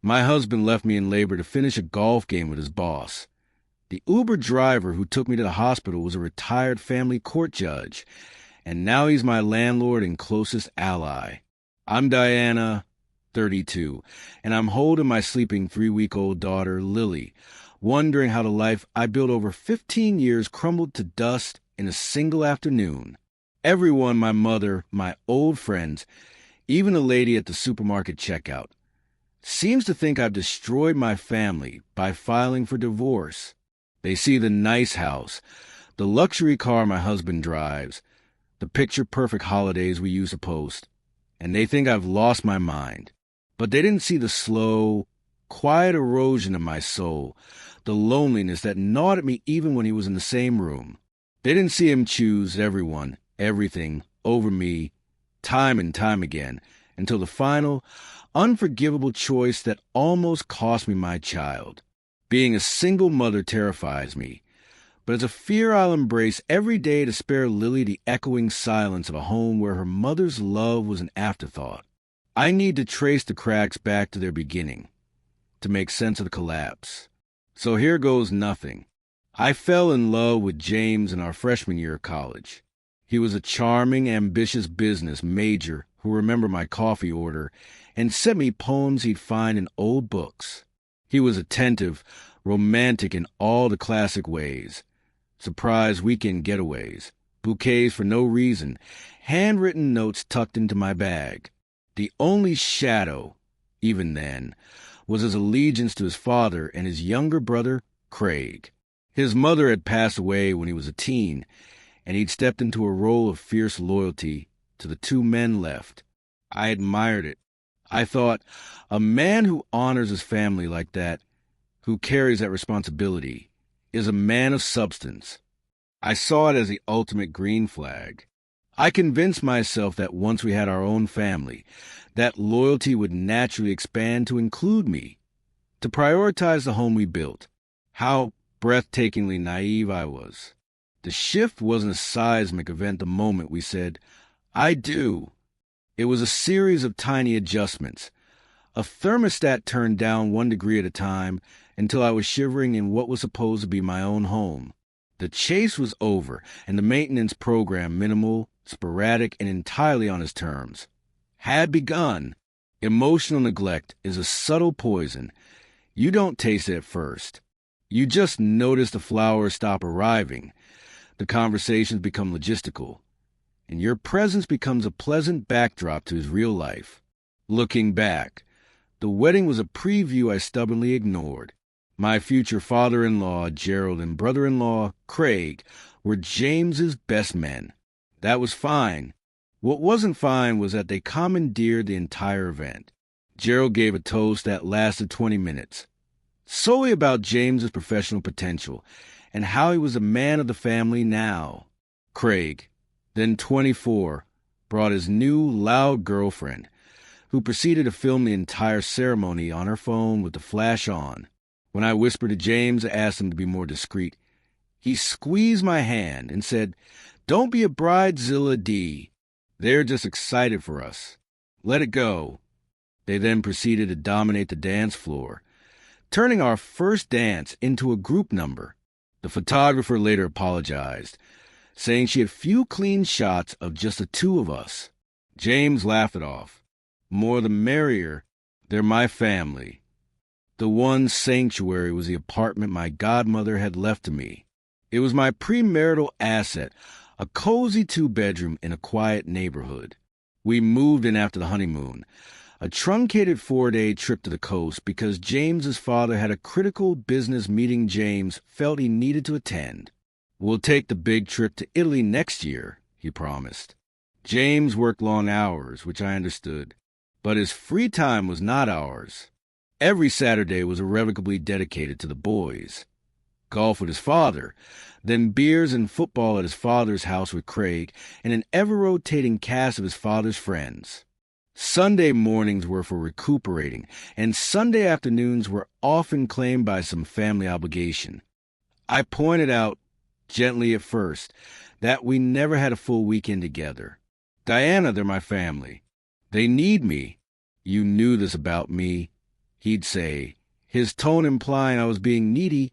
My husband left me in labor to finish a golf game with his boss. The Uber driver who took me to the hospital was a retired family court judge, and now he's my landlord and closest ally. I'm Diana, 32, and I'm holding my sleeping 3-week-old daughter, Lily, wondering how the life I built over 15 years crumbled to dust in a single afternoon. Everyone, my mother, my old friends, even the lady at the supermarket checkout, seems to think I've destroyed my family by filing for divorce. They see the nice house, the luxury car my husband drives, the picture-perfect holidays we used to post, and they think I've lost my mind. But they didn't see the slow, quiet erosion of my soul, the loneliness that gnawed at me even when he was in the same room. They didn't see him choose everyone, everything, over me, time and time again, until the final, unforgivable choice that almost cost me my child. Being a single mother terrifies me, but it's a fear I'll embrace every day to spare Lily the echoing silence of a home where her mother's love was an afterthought. I need to trace the cracks back to their beginning, to make sense of the collapse. So here goes nothing. I fell in love with James in our freshman year of college. He was a charming, ambitious business major who remembered my coffee order and sent me poems he'd find in old books. He was attentive, romantic in all the classic ways. Surprise weekend getaways, bouquets for no reason, handwritten notes tucked into my bag. The only shadow, even then, was his allegiance to his father and his younger brother, Craig. His mother had passed away when he was a teen, and he'd stepped into a role of fierce loyalty to the two men left. I admired it. I thought, a man who honors his family like that, who carries that responsibility, is a man of substance. I saw it as the ultimate green flag. I convinced myself that once we had our own family, that loyalty would naturally expand to include me, to prioritize the home we built. How breathtakingly naive I was. The shift wasn't a seismic event the moment we said, I do. It was a series of tiny adjustments, a thermostat turned down 1 degree at a time until I was shivering in what was supposed to be my own home. The chase was over, and the maintenance program, minimal, sporadic, and entirely on his terms, had begun. Emotional neglect is a subtle poison. You don't taste it at first. You just notice the flowers stop arriving. The conversations become logistical, and your presence becomes a pleasant backdrop to his real life. Looking back, the wedding was a preview I stubbornly ignored. My future father-in-law, Gerald, and brother-in-law, Craig, were James's best men. That was fine. What wasn't fine was that they commandeered the entire event. Gerald gave a toast that lasted 20 minutes, solely about James's professional potential and how he was a man of the family now. Craig, then 24, brought his new, loud girlfriend, who proceeded to film the entire ceremony on her phone with the flash on. When I whispered to James to ask him to be more discreet, he squeezed my hand and said, "Don't be a bridezilla, D. They're just excited for us. Let it go." They then proceeded to dominate the dance floor, turning our first dance into a group number. The photographer later apologized, saying she had few clean shots of just the two of us. James laughed it off. More the merrier. They're my family. The one sanctuary was the apartment my godmother had left to me. It was my premarital asset, a cozy 2-bedroom in a quiet neighborhood. We moved in after the honeymoon, a truncated 4-day trip to the coast because James's father had a critical business meeting James felt he needed to attend. "We'll take the big trip to Italy next year," he promised. James worked long hours, which I understood, but his free time was not ours. Every Saturday was irrevocably dedicated to the boys. Golf with his father, then beers and football at his father's house with Craig, and an ever-rotating cast of his father's friends. Sunday mornings were for recuperating, and Sunday afternoons were often claimed by some family obligation. I pointed out, gently at first, that we never had a full weekend together. "Diana, they're my family. They need me. You knew this about me," he'd say, his tone implying I was being needy,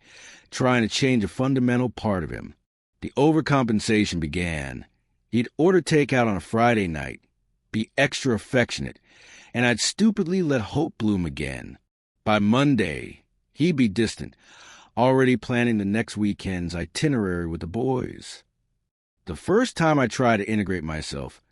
trying to change a fundamental part of him. The overcompensation began. He'd order takeout on a Friday night, be extra affectionate, and I'd stupidly let hope bloom again. By Monday, he'd be distant, already planning the next weekend's itinerary with the boys. The first time I tried to integrate myself,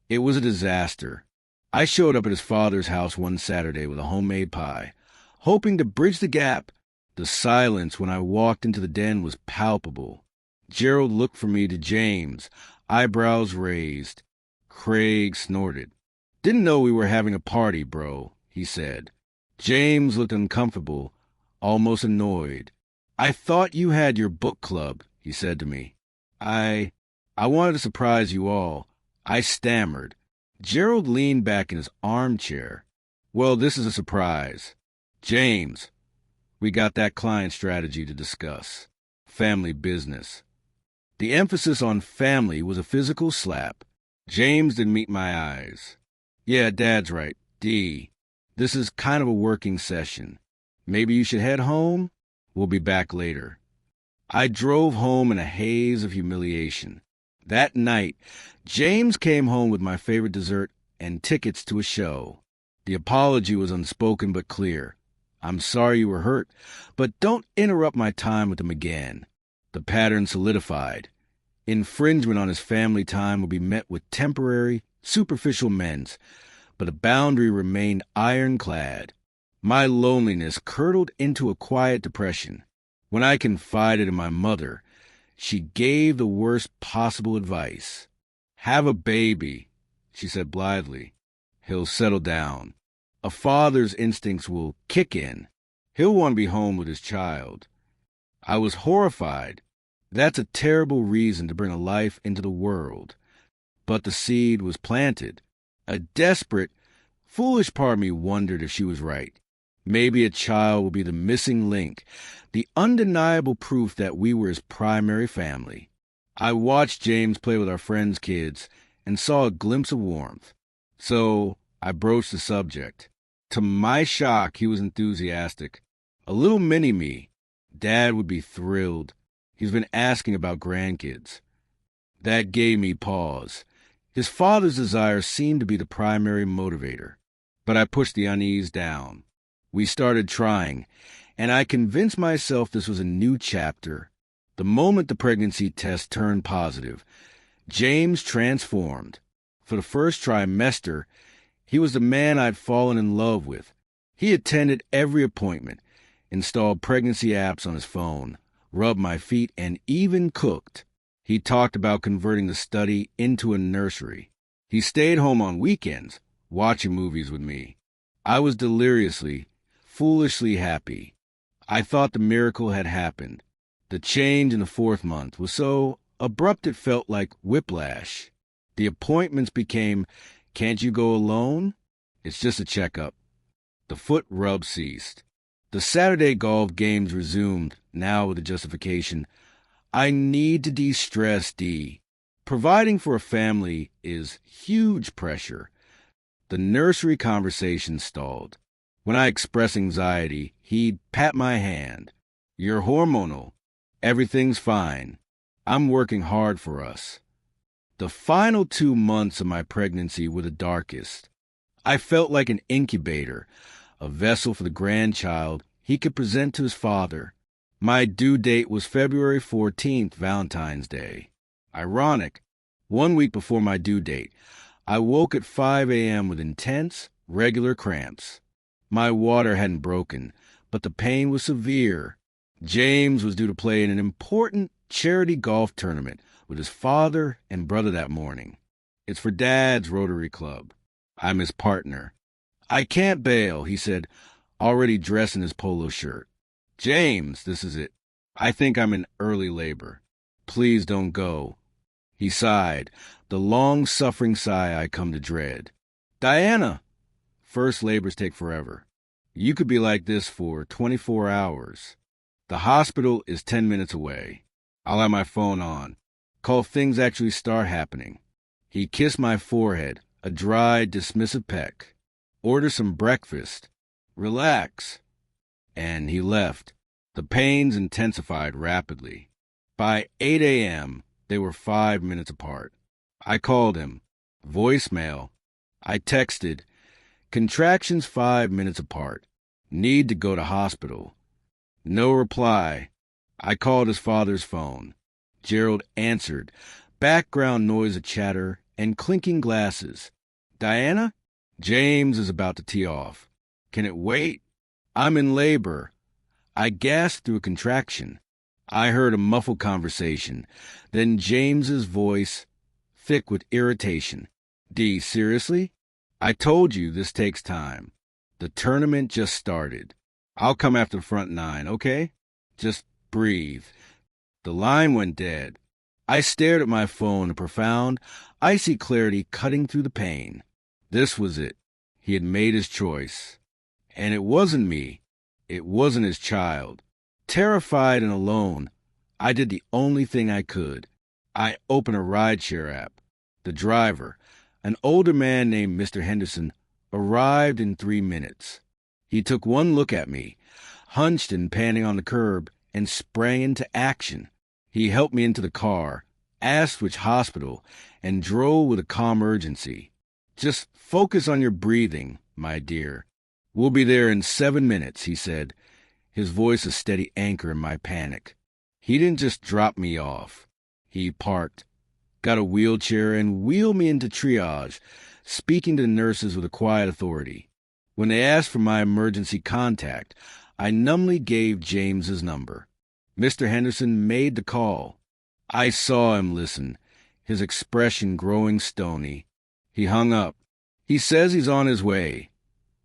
it was a disaster. I showed up at his father's house one Saturday with a homemade pie, hoping to bridge the gap. The silence when I walked into the den was palpable. Gerald looked from me to James, eyebrows raised. Craig snorted. "Didn't know we were having a party, bro," he said. James looked uncomfortable, almost annoyed. "I thought you had your book club," he said to me. I wanted to surprise you all," I stammered. Gerald leaned back in his armchair. "Well, this is a surprise. James, we got that client strategy to discuss. Family business." The emphasis on family was a physical slap. James didn't meet my eyes. "Yeah, Dad's right. D, this is kind of a working session. Maybe you should head home? We'll be back later." I drove home in a haze of humiliation. That night, James came home with my favorite dessert and tickets to a show. The apology was unspoken but clear. "I'm sorry you were hurt, but don't interrupt my time with him again." The pattern solidified. Infringement on his family time would be met with temporary, superficial amends, but a boundary remained ironclad. My loneliness curdled into a quiet depression. When I confided in my mother, she gave the worst possible advice. "Have a baby," she said blithely. "He'll settle down. A father's instincts will kick in. He'll want to be home with his child." I was horrified. That's a terrible reason to bring a life into the world. But the seed was planted. A desperate, foolish part of me wondered if she was right. Maybe a child will be the missing link, the undeniable proof that we were his primary family. I watched James play with our friends' kids and saw a glimpse of warmth. So I broached the subject. To my shock, he was enthusiastic. "A little mini-me. Dad would be thrilled. He's been asking about grandkids." That gave me pause. His father's desire seemed to be the primary motivator. But I pushed the unease down. We started trying, and I convinced myself this was a new chapter. The moment the pregnancy test turned positive, James transformed. For the first trimester, he was the man I'd fallen in love with. He attended every appointment, installed pregnancy apps on his phone, rubbed my feet, and even cooked. He talked about converting the study into a nursery. He stayed home on weekends, watching movies with me. I was deliriously, foolishly happy. I thought the miracle had happened. The change in the 4th month was so abrupt it felt like whiplash. The appointments became, "Can't you go alone? It's just a checkup." The foot rub ceased. The Saturday golf games resumed, now with a justification. "I need to de-stress, D. Providing for a family is huge pressure." The nursery conversation stalled. When I expressed anxiety, he'd pat my hand. "You're hormonal. Everything's fine. I'm working hard for us." The final 2 months of my pregnancy were the darkest. I felt like an incubator, a vessel for the grandchild he could present to his father. My due date was February 14th, Valentine's Day. Ironic, 1 week before my due date, I woke at 5 a.m. with intense, regular cramps. My water hadn't broken, but the pain was severe. James was due to play in an important charity golf tournament with his father and brother that morning. It's for Dad's Rotary Club. I'm his partner. "I can't bail," he said, already dressed in his polo shirt. "James, this is it. I think I'm in early labor. Please don't go." He sighed, the long-suffering sigh I come to dread. "Diana!" First labors take forever. "You could be like this for 24 hours. The hospital is 10 minutes away. I'll have my phone on. Call if things actually start happening." He kissed my forehead, a dry, dismissive peck. "Order some breakfast. Relax. And he left. The pains intensified rapidly. By 8 a.m., they were 5 minutes apart. I called him. Voicemail. I texted. Contractions 5 minutes apart. Need to go to hospital. No reply. I called his father's phone. Gerald answered. Background noise of chatter and clinking glasses. Diana? James is about to tee off. Can it wait? I'm in labor. I gasped through a contraction. I heard a muffled conversation, then James's voice, thick with irritation. D, seriously? I told you this takes time. The tournament just started. I'll come after the front nine, okay? Just breathe. The line went dead. I stared at my phone, a profound, icy clarity cutting through the pain. This was it. He had made his choice. And it wasn't me. It wasn't his child. Terrified and alone, I did the only thing I could. I opened a rideshare app. The driver, an older man named Mr. Henderson, arrived in 3 minutes. He took one look at me, hunched and panting on the curb, and sprang into action. He helped me into the car, asked which hospital, and drove with a calm urgency. Just focus on your breathing, my dear. We'll be there in 7 minutes, he said, his voice a steady anchor in my panic. He didn't just drop me off. He parked, got a wheelchair, and wheeled me into triage, speaking to the nurses with a quiet authority. When they asked for my emergency contact, I numbly gave James's number. Mr. Henderson made the call. I saw him listen, his expression growing stony. He hung up. He says he's on his way,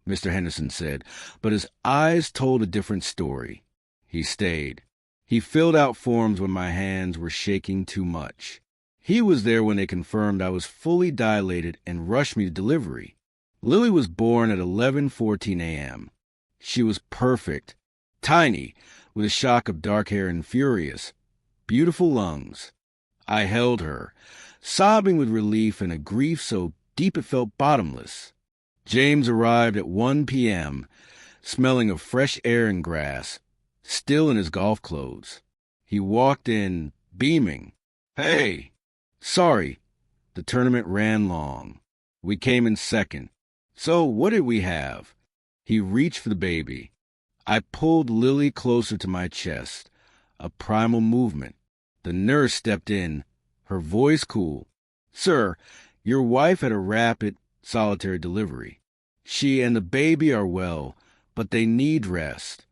Mr. Henderson said, but his eyes told a different story. He stayed. He filled out forms when my hands were shaking too much. He was there when they confirmed I was fully dilated and rushed me to delivery. Lily was born at 11:14 a.m. She was perfect, tiny, with a shock of dark hair and furious, beautiful lungs. I held her, sobbing with relief and a grief so deep it felt bottomless. James arrived at 1 p.m., smelling of fresh air and grass, still in his golf clothes. He walked in, beaming. Hey! Sorry, the tournament ran long. We came in second. So what did we have? He reached for the baby. I pulled Lily closer to my chest, a primal movement. The nurse stepped in, her voice cool. Sir, your wife had a rapid, solitary delivery. She and the baby are well, but they need rest.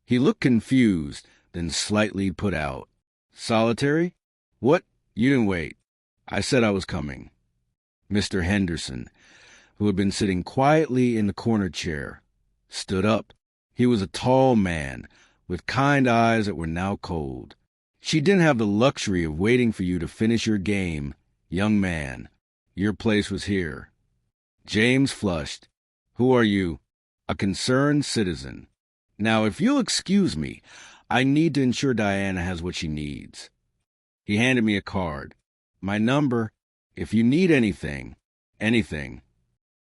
He looked confused, then slightly put out. Solitary? What? You didn't wait. I said I was coming. Mr. Henderson, who had been sitting quietly in the corner chair, stood up. He was a tall man, with kind eyes that were now cold. She didn't have the luxury of waiting for you to finish your game, young man. Your place was here. James flushed. Who are you? A concerned citizen. Now, if you'll excuse me, I need to ensure Diana has what she needs. He handed me a card. My number, if you need anything.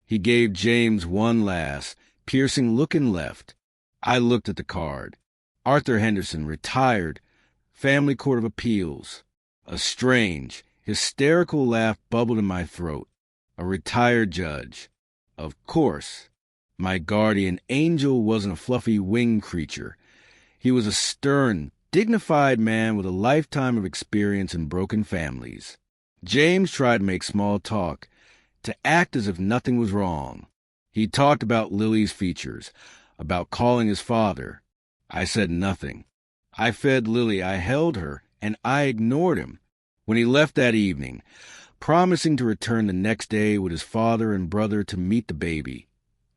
He gave James one last, piercing look and left. I looked at the card. Arthur Henderson, retired, Family Court of Appeals. A strange, hysterical laugh bubbled in my throat. A retired judge. Of course. My guardian angel wasn't a fluffy winged creature. He was a stern, dignified man with a lifetime of experience in broken families. James tried to make small talk, to act as if nothing was wrong. He talked about Lily's features, about calling his father. I said nothing. I fed Lily, I held her, and I ignored him. When he left that evening, promising to return the next day with his father and brother to meet the baby,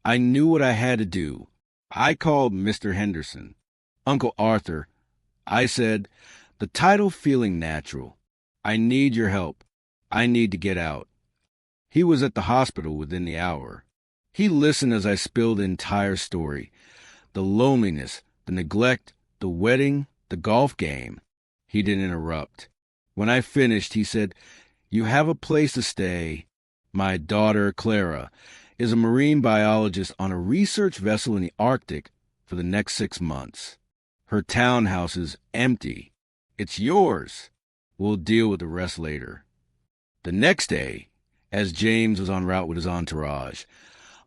I knew what I had to do. I called Mr. Henderson. Uncle Arthur, I said, the title feeling natural. I need your help. I need to get out. He was at the hospital within the hour. He listened as I spilled the entire story. The loneliness, the neglect, the wedding, the golf game. He didn't interrupt. When I finished, he said, You have a place to stay. My daughter, Clara, is a marine biologist on a research vessel in the Arctic for the next 6 months. Her townhouse is empty. It's yours. We'll deal with the rest later. The next day, as James was en route with his entourage,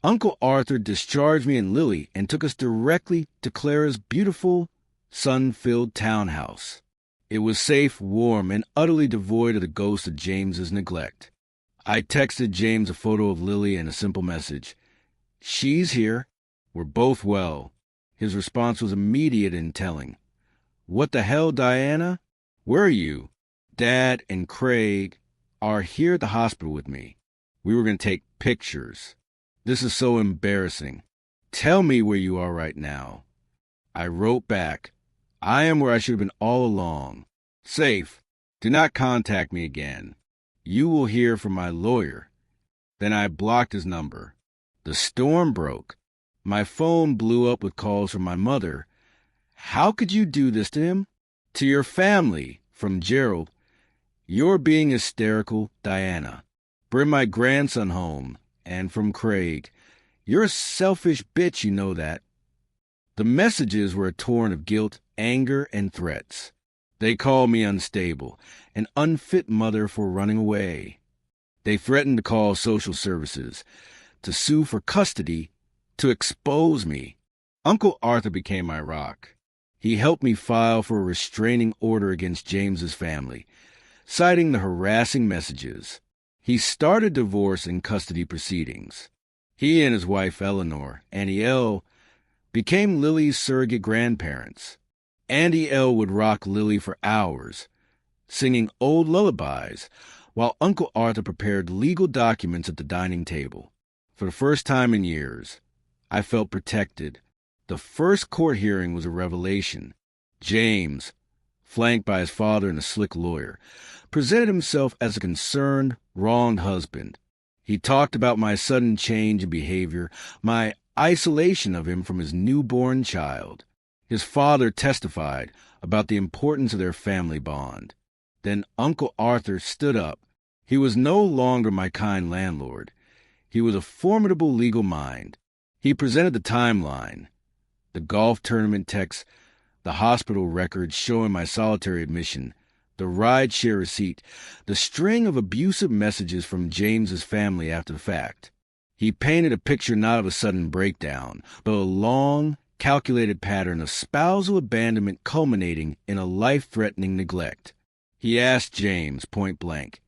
Uncle Arthur discharged me and Lily and took us directly to Clara's beautiful, sun-filled townhouse. It was safe, warm, and utterly devoid of the ghost of James's neglect. I texted James a photo of Lily and a simple message. "She's here. We're both well." His response was immediate and telling. "What the hell, Diana? Where are you?" "Dad and Craig are here at the hospital with me. We were going to take pictures. This is so embarrassing. Tell me where you are right now." I wrote back, "I am where I should have been all along. Safe. Do not contact me again. You will hear from my lawyer." Then I blocked his number. The storm broke. My phone blew up with calls from my mother. "How could you do this to him?" "To your family," from Gerald. "You're being hysterical, Diana." "Bring my grandson home." And from Craig. "You're a selfish bitch, you know that." The messages were a torrent of guilt, anger, and threats. They called me unstable, an unfit mother for running away. They threatened to call social services, to sue for custody, to expose me. Uncle Arthur became my rock. He helped me file for a restraining order against James's family, citing the harassing messages. He started divorce and custody proceedings. He and his wife Eleanor, Annie L., became Lily's surrogate grandparents. Andy L. would rock Lily for hours, singing old lullabies, while Uncle Arthur prepared legal documents at the dining table. For the first time in years, I felt protected. The first court hearing was a revelation. James, flanked by his father and a slick lawyer, presented himself as a concerned, wronged husband. He talked about my sudden change in behavior, my isolation of him from his newborn child. His father testified about the importance of their family bond. Then Uncle Arthur stood up. He was no longer my kind landlord. He was a formidable legal mind. He presented the timeline, the golf tournament texts, the hospital records showing my solitary admission, the ride-share receipt, the string of abusive messages from James's family after the fact. He painted a picture not of a sudden breakdown, but a long, calculated pattern of spousal abandonment culminating in a life-threatening neglect. He asked James point blank,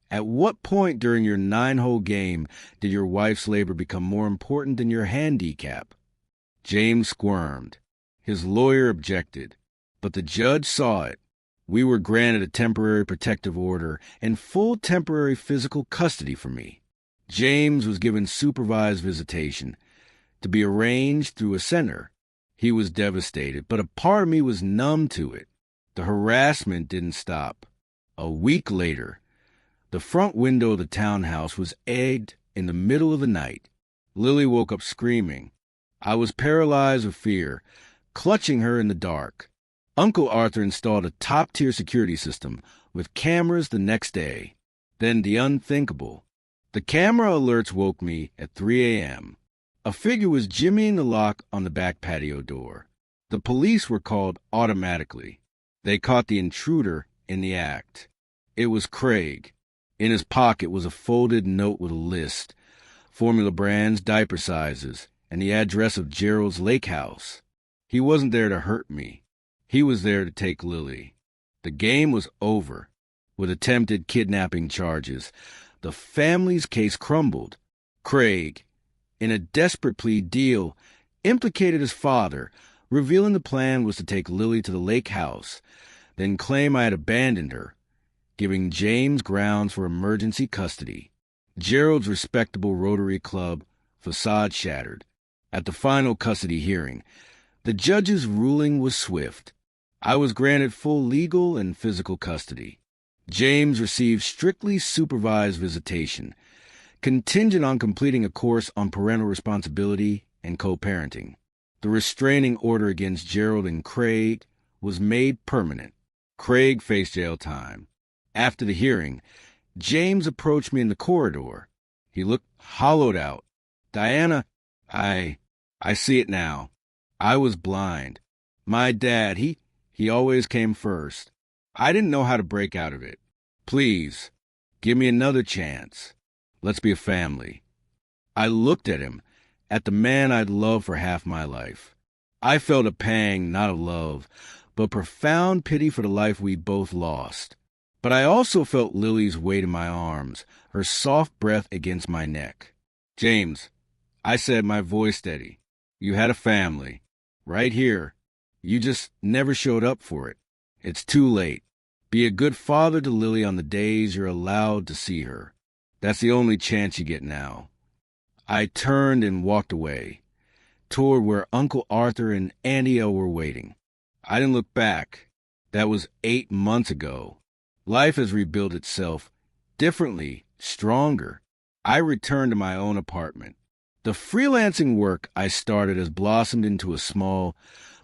"At what point during your 9-hole game did your wife's labor become more important than your handicap?" James squirmed. His lawyer objected, but the judge saw it. We were granted a temporary protective order and full temporary physical custody for me. James was given supervised visitation, to be arranged through a center. He was devastated, but a part of me was numb to it. The harassment didn't stop. A week later, the front window of the townhouse was egged in the middle of the night. Lily woke up screaming. I was paralyzed with fear, clutching her in the dark. Uncle Arthur installed a top-tier security system with cameras the next day. Then the unthinkable. The camera alerts woke me at 3 a.m. A figure was jimmying the lock on the back patio door. The police were called automatically. They caught the intruder in the act. It was Craig. In his pocket was a folded note with a list, formula brands, diaper sizes, and the address of Gerald's lake house. He wasn't there to hurt me. He was there to take Lily. The game was over. With attempted kidnapping charges, the family's case crumbled. Craig, in a desperate plea deal, implicated his father, revealing the plan was to take Lily to the lake house, then claim I had abandoned her, giving James grounds for emergency custody. Gerald's respectable Rotary Club facade shattered. At the final custody hearing, the judge's ruling was swift. I was granted full legal and physical custody. James received strictly supervised visitation, contingent on completing a course on parental responsibility and co-parenting. The restraining order against Gerald and Craig was made permanent. Craig faced jail time. After the hearing, James approached me in the corridor. He looked hollowed out. Diana, I see it now. I was blind. My dad, he always came first. I didn't know how to break out of it. Please, give me another chance. Let's be a family. I looked at him, at the man I'd loved for half my life. I felt a pang, not of love, but profound pity for the life we both lost. But I also felt Lily's weight in my arms, her soft breath against my neck. James, I said, my voice steady. You had a family. Right here. You just never showed up for it. It's too late. Be a good father to Lily on the days you're allowed to see her. That's the only chance you get now. I turned and walked away, toward where Uncle Arthur and Auntie Elle were waiting. I didn't look back. That was 8 months ago. Life has rebuilt itself, differently, stronger. I returned to my own apartment. The freelancing work I started has blossomed into a small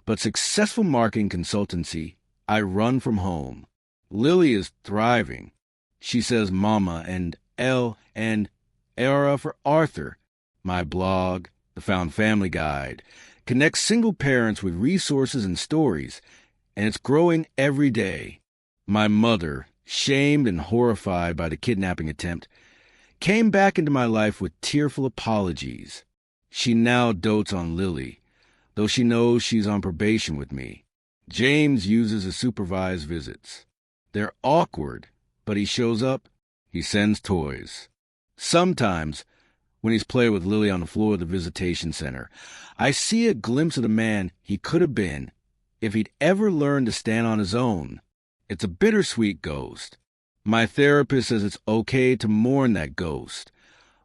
but successful marketing consultancy. I run from home. Lily is thriving. She says Mama and L and Era for Arthur. My blog, The Found Family Guide, connects single parents with resources and stories, and it's growing every day. My mother, shamed and horrified by the kidnapping attempt, came back into my life with tearful apologies. She now dotes on Lily, though she knows she's on probation with me. James uses his supervised visits. They're awkward, but he shows up, he sends toys. Sometimes, when he's playing with Lily on the floor of the visitation center, I see a glimpse of the man he could have been if he'd ever learned to stand on his own. It's a bittersweet ghost. My therapist says it's okay to mourn that ghost,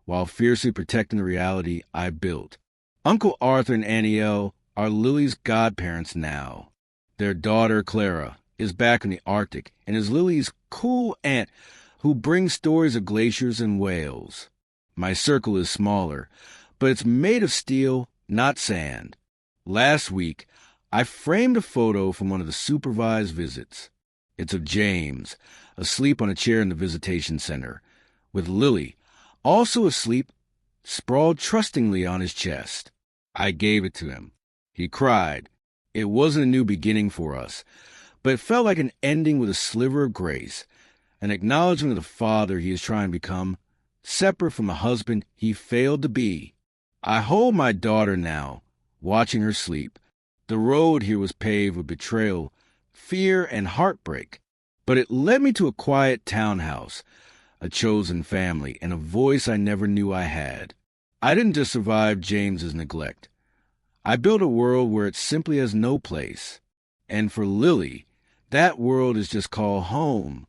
while fiercely protecting the reality I built. Uncle Arthur and Auntie Elle are Lily's godparents now. Their daughter, Clara, is back in the Arctic and is Lily's cool aunt who brings stories of glaciers and whales. My circle is smaller, but it's made of steel, not sand. Last week, I framed a photo from one of the supervised visits. It's of James, asleep on a chair in the visitation center, with Lily, also asleep, sprawled trustingly on his chest. I gave it to him. He cried. It wasn't a new beginning for us, but it felt like an ending with a sliver of grace, an acknowledgement of the father he is trying to become, separate from the husband he failed to be. I hold my daughter now, watching her sleep. The road here was paved with betrayal, fear, and heartbreak, but it led me to a quiet townhouse, a chosen family, and a voice I never knew I had. I didn't just survive James's neglect. I built a world where it simply has no place. And for Lily, that world is just called home.